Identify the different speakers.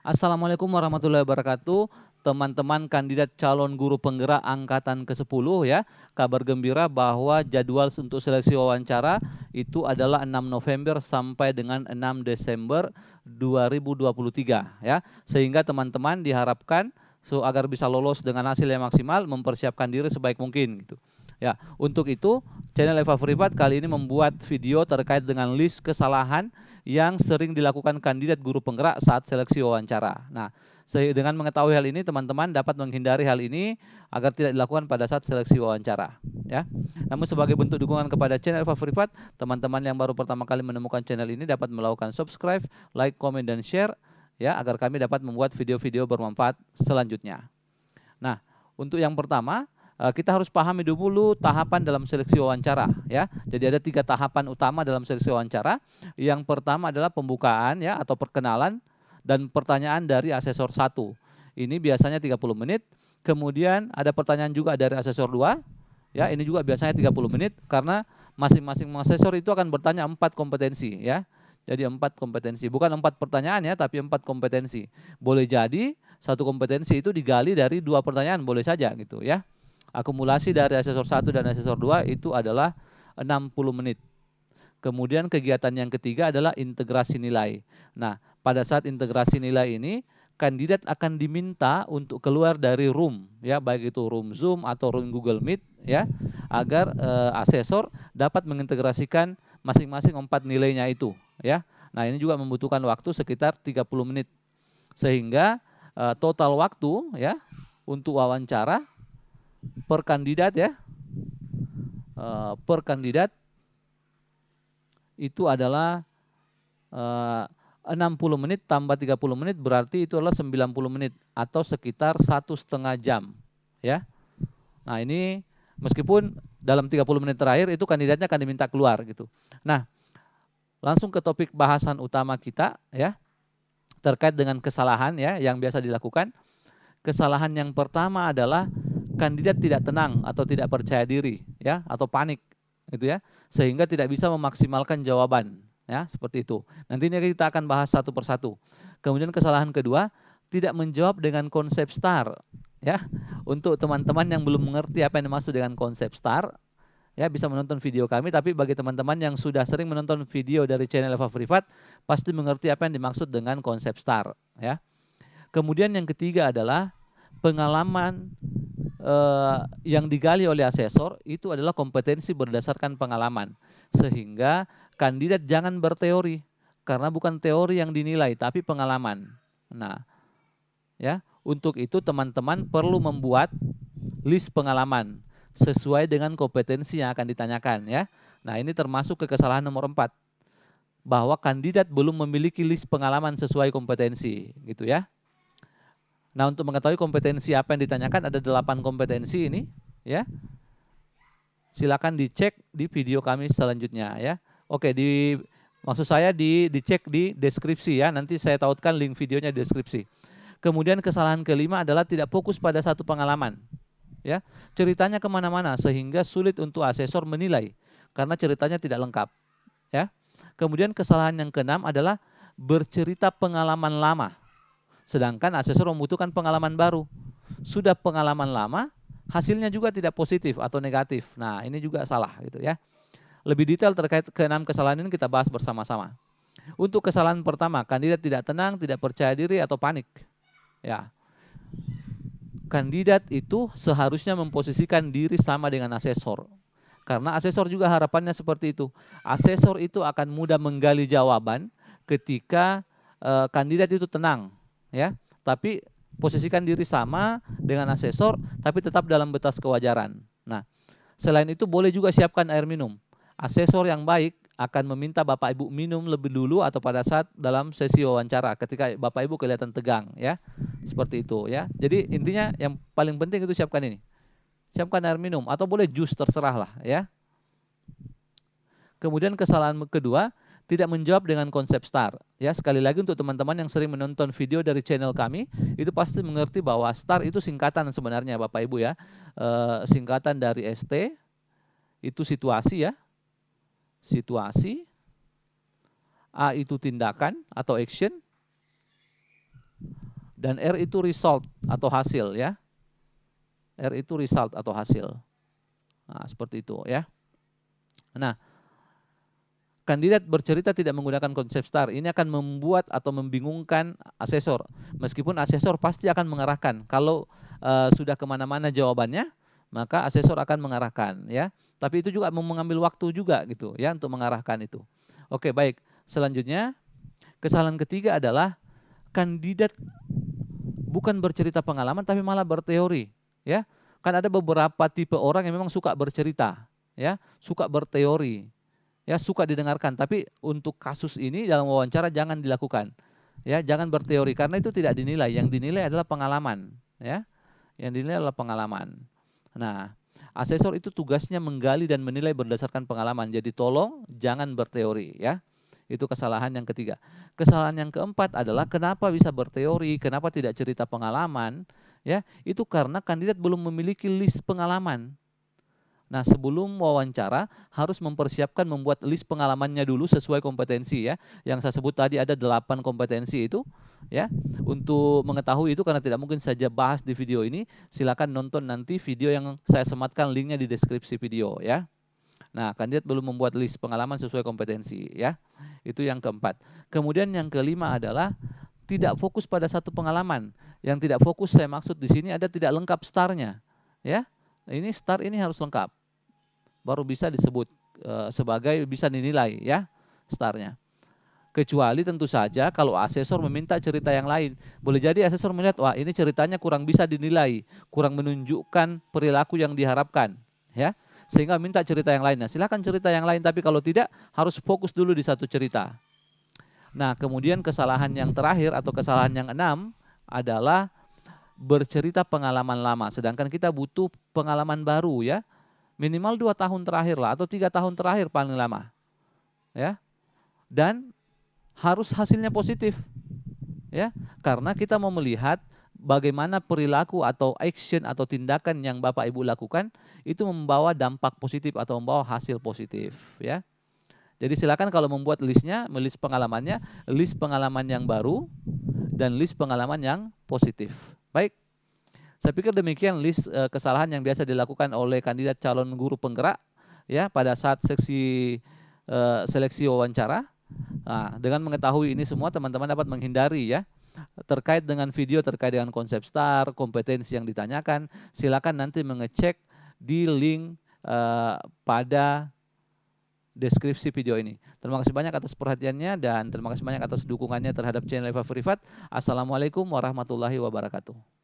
Speaker 1: Assalamualaikum warahmatullahi wabarakatuh. Teman-teman kandidat calon guru penggerak angkatan ke-10 ya. Kabar gembira bahwa jadwal untuk seleksi wawancara itu adalah 6 November sampai dengan 6 Desember 2023 ya. Sehingga teman-teman diharapkan agar bisa lolos dengan hasil yang maksimal, mempersiapkan diri sebaik mungkin gitu. Ya, untuk itu channel Eva Privat kali ini membuat video terkait dengan list kesalahan yang sering dilakukan kandidat guru penggerak saat seleksi wawancara. Nah, dengan mengetahui hal ini teman-teman dapat menghindari hal ini agar tidak dilakukan pada saat seleksi wawancara, ya. Namun sebagai bentuk dukungan kepada channel Eva Privat, teman-teman yang baru pertama kali menemukan channel ini dapat melakukan subscribe, like, komen dan share ya agar kami dapat membuat video-video bermanfaat selanjutnya. Nah, untuk yang pertama kita harus pahami dulu tahapan dalam seleksi wawancara ya. Jadi ada 3 tahapan utama dalam seleksi wawancara. Yang pertama adalah pembukaan ya atau perkenalan dan pertanyaan dari asesor 1. Ini biasanya 30 menit. Kemudian ada pertanyaan juga dari asesor 2. Ya, ini juga biasanya 30 menit karena masing-masing asesor itu akan bertanya 4 kompetensi ya. Jadi 4 kompetensi, bukan 4 pertanyaan ya, tapi 4 kompetensi. Boleh jadi satu kompetensi itu digali dari 2 pertanyaan, boleh saja gitu ya. Akumulasi dari asesor 1 dan asesor 2 itu adalah 60 menit. Kemudian kegiatan yang ketiga adalah integrasi nilai. Nah, pada saat integrasi nilai ini, kandidat akan diminta untuk keluar dari room, ya, baik itu room Zoom atau room Google Meet, ya, agar asesor dapat mengintegrasikan masing-masing 4 nilainya itu, ya. Nah, ini juga membutuhkan waktu sekitar 30 menit. Sehingga total waktu, ya, untuk wawancara per kandidat ya, per kandidat itu adalah 60 menit tambah 30 menit berarti itu adalah 90 menit atau sekitar 1,5 jam ya. Nah, ini meskipun dalam 30 menit terakhir itu kandidatnya akan diminta keluar gitu. Nah, langsung ke topik bahasan utama kita ya, terkait dengan kesalahan ya yang biasa dilakukan. Kesalahan yang pertama adalah kandidat tidak tenang atau tidak percaya diri ya atau panik gitu ya, sehingga tidak bisa memaksimalkan jawaban ya, seperti itu. Nantinya kita akan bahas satu persatu. Kemudian kesalahan kedua, tidak menjawab dengan konsep STAR ya. Untuk teman-teman yang belum mengerti apa yang dimaksud dengan konsep STAR ya, bisa menonton video kami, tapi bagi teman-teman yang sudah sering menonton video dari channel Eva Privat pasti mengerti apa yang dimaksud dengan konsep STAR ya. Kemudian yang ketiga adalah pengalaman yang digali oleh asesor itu adalah kompetensi berdasarkan pengalaman. Sehingga kandidat jangan berteori, karena bukan teori yang dinilai, tapi pengalaman. Nah, ya, untuk itu teman-teman perlu membuat list pengalaman sesuai dengan kompetensi yang akan ditanyakan ya. Nah, ini termasuk ke kesalahan nomor 4, bahwa kandidat belum memiliki list pengalaman sesuai kompetensi, gitu ya. Nah, untuk mengetahui kompetensi apa yang ditanyakan ada 8 kompetensi ini ya. Silakan dicek di video kami selanjutnya ya. Oke, maksud saya dicek di deskripsi ya. Nanti saya tautkan link videonya di deskripsi. Kemudian kesalahan kelima adalah tidak fokus pada satu pengalaman ya. Ceritanya kemana-mana sehingga sulit untuk asesor menilai karena ceritanya tidak lengkap ya. Kemudian kesalahan yang keenam adalah bercerita pengalaman lama. Sedangkan asesor membutuhkan pengalaman baru. Sudah pengalaman lama, hasilnya juga tidak positif atau negatif. Nah, ini juga salah gitu ya. Lebih detail terkait ke-6 kesalahan ini kita bahas bersama-sama. Untuk kesalahan pertama, kandidat tidak tenang, tidak percaya diri atau panik. Ya. Kandidat itu seharusnya memposisikan diri sama dengan asesor. Karena asesor juga harapannya seperti itu. Asesor itu akan mudah menggali jawaban ketika kandidat itu tenang ya, tapi posisikan diri sama dengan asesor tapi tetap dalam batas kewajaran. Nah, selain itu boleh juga siapkan air minum. Asesor yang baik akan meminta Bapak Ibu minum lebih dulu atau pada saat dalam sesi wawancara ketika Bapak Ibu kelihatan tegang ya. Seperti itu ya. Jadi intinya yang paling penting itu siapkan ini. Siapkan air minum atau boleh jus, terserah lah ya. Kemudian kesalahan kedua, tidak menjawab dengan konsep STAR. Ya, sekali lagi untuk teman-teman yang sering menonton video dari channel kami, itu pasti mengerti bahwa STAR itu singkatan sebenarnya Bapak Ibu ya. Singkatan dari ST, itu situasi ya. Situasi. A itu tindakan atau action. Dan R itu result atau hasil ya. R itu result atau hasil. Nah, seperti itu ya. Nah, kandidat bercerita tidak menggunakan konsep STAR. Ini akan membuat atau membingungkan asesor. Meskipun asesor pasti akan mengarahkan. Kalau sudah kemana-mana jawabannya, maka asesor akan mengarahkan ya. Tapi itu juga mengambil waktu juga gitu ya untuk mengarahkan itu. Oke, baik. Selanjutnya, kesalahan ketiga adalah kandidat bukan bercerita pengalaman tapi malah berteori ya. Kan ada beberapa tipe orang yang memang suka bercerita ya, suka berteori. Ya, suka didengarkan, tapi untuk kasus ini dalam wawancara jangan dilakukan. Ya, jangan berteori karena itu tidak dinilai. Yang dinilai adalah pengalaman, ya. Yang dinilai adalah pengalaman. Nah, asesor itu tugasnya menggali dan menilai berdasarkan pengalaman. Jadi tolong jangan berteori, ya. Itu kesalahan yang ketiga. Kesalahan yang keempat adalah kenapa bisa berteori, kenapa tidak cerita pengalaman, ya. Itu karena kandidat belum memiliki list pengalaman. Nah, sebelum wawancara harus mempersiapkan membuat list pengalamannya dulu sesuai kompetensi ya. Yang saya sebut tadi ada 8 kompetensi itu ya. Untuk mengetahui itu karena tidak mungkin saja bahas di video ini, silakan nonton nanti video yang saya sematkan linknya di deskripsi video ya. Nah, kandidat belum membuat list pengalaman sesuai kompetensi ya. Itu yang keempat. Kemudian yang kelima adalah tidak fokus pada satu pengalaman. Yang tidak fokus saya maksud di sini ada tidak lengkap STAR-nya ya. Ini STAR ini harus lengkap. Baru bisa disebut sebagai bisa dinilai ya STAR-nya. Kecuali tentu saja kalau asesor meminta cerita yang lain. Boleh jadi asesor melihat, wah ini ceritanya kurang bisa dinilai, kurang menunjukkan perilaku yang diharapkan, ya. Sehingga minta cerita yang lain. Nah, silakan cerita yang lain, tapi kalau tidak harus fokus dulu di satu cerita. Nah, kemudian kesalahan yang terakhir atau kesalahan yang 6 adalah bercerita pengalaman lama, sedangkan kita butuh pengalaman baru ya. Minimal 2 tahun terakhir lah atau 3 tahun terakhir paling lama. Ya. Dan harus hasilnya positif. Ya, karena kita mau melihat bagaimana perilaku atau action atau tindakan yang Bapak Ibu lakukan itu membawa dampak positif atau membawa hasil positif, ya. Jadi silakan kalau membuat listnya, list pengalamannya, list pengalaman yang baru dan list pengalaman yang positif. Baik. Saya pikir demikian list kesalahan yang biasa dilakukan oleh kandidat calon guru penggerak ya pada saat seleksi wawancara. Nah, dengan mengetahui ini semua teman-teman dapat menghindari ya terkait dengan video terkait dengan konsep STAR, kompetensi yang ditanyakan. Silakan nanti mengecek di link pada deskripsi video ini. Terima kasih banyak atas perhatiannya dan terima kasih banyak atas dukungannya terhadap channel Eva Privat. Assalamualaikum warahmatullahi wabarakatuh.